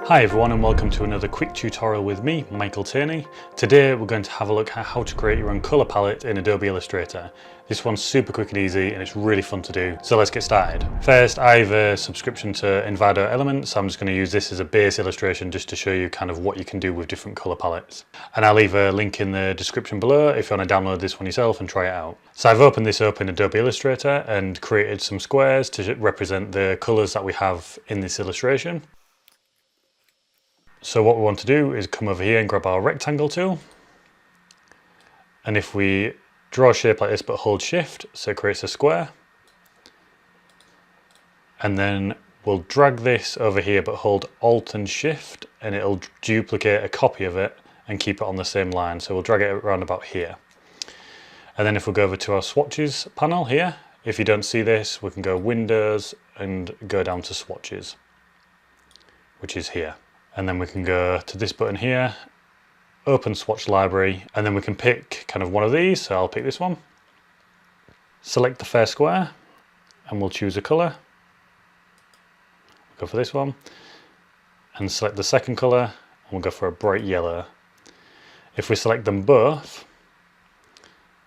Hi everyone and welcome to another quick tutorial with me, Michael Tierney. Today we're going to have a look at how to create your own colour palette in Adobe Illustrator. This one's super quick and easy and it's really fun to do, so let's get started. First, I have a subscription to Envato Elements, so I'm just going to use this as a base illustration just to show you kind of what you can do with different colour palettes. And I'll leave a link in the description below if you want to download this one yourself and try it out. So I've opened this up in Adobe Illustrator and created some squares to represent the colours that we have in this illustration. So what we want to do is come over here and grab our rectangle tool. And if we draw a shape like this but hold shift, so it creates a square. And then we'll drag this over here but hold alt and shift and it'll duplicate a copy of it and keep it on the same line. So we'll drag it around about here. And then if we go over to our swatches panel here, if you don't see this, we can go Windows and go down to swatches, which is here. And then we can go to this button here, open swatch library, and then we can pick kind of one of these. So I'll pick this one. Select the first square and we'll choose a colour. Go for this one. And select the second colour and we'll go for a bright yellow. If we select them both,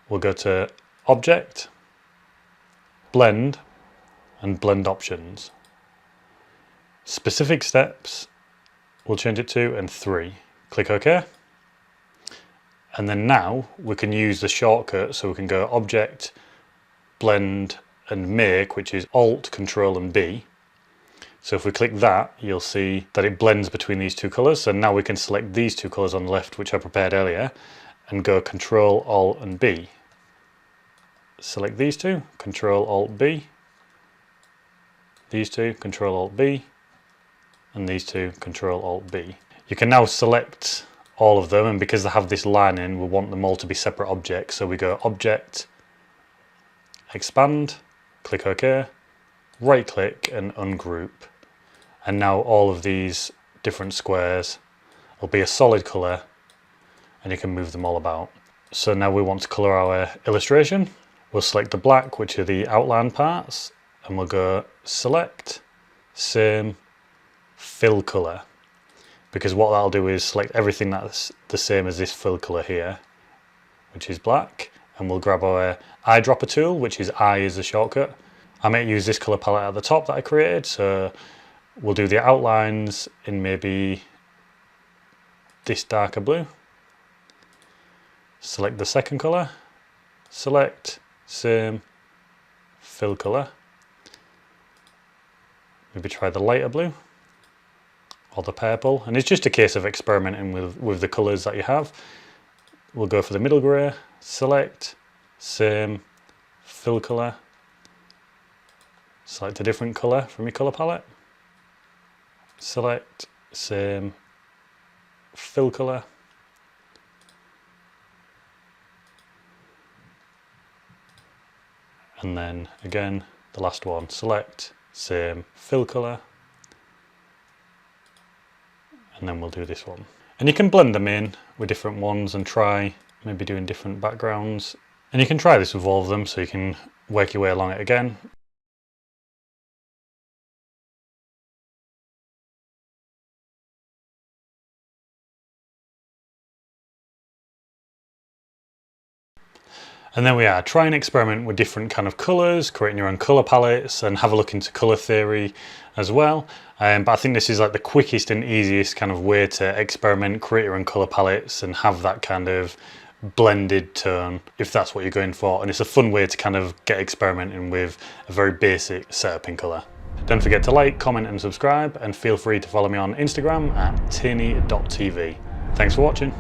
we'll go to Object, Blend, and Blend Options. Specific steps, we'll change it to 3. Click OK. And then now we can use the shortcut, so we can go Object, Blend and Make, which is Alt, Control and B. So if we click that, you'll see that it blends between these two colours. So now we can select these two colours on the left, which I prepared earlier, and go Control, Alt and B. Select these two, Control, Alt, B. These two, Control, Alt, B. And these two, Control, Alt, B. You can now select all of them, and because they have this line in, we want them all to be separate objects. So we go Object, Expand, click OK, right click and ungroup. And now all of these different squares will be a solid colour and you can move them all about. So now we want to colour our illustration. We'll select the black, which are the outline parts, and we'll go Select, Same, Fill Colour, because what that'll do is select everything that's the same as this fill colour here, which is black, and we'll grab our eyedropper tool, which is I as a shortcut. I might use this colour palette at the top that I created, so we'll do the outlines in maybe this darker blue. Select the second colour, select, same, fill colour. Maybe try the lighter blue or the purple, and it's just a case of experimenting with the colours that you have. We'll go for the middle grey, select, same, fill colour, select a different colour from your colour palette, select, same, fill colour, and then again the last one, select, same, fill colour, and then we'll do this one. And you can blend them in with different ones and try maybe doing different backgrounds. And you can try this with all of them, so you can work your way along it again. And there we are. Try and experiment with different kind of colours, creating your own colour palettes, and have a look into colour theory as well. But I think this is like the quickest and easiest kind of way to experiment, create your own colour palettes and have that kind of blended tone if that's what you're going for. And it's a fun way to kind of get experimenting with a very basic setup in colour. Don't forget to like, comment and subscribe, and feel free to follow me on Instagram at tierney.tv. Thanks for watching.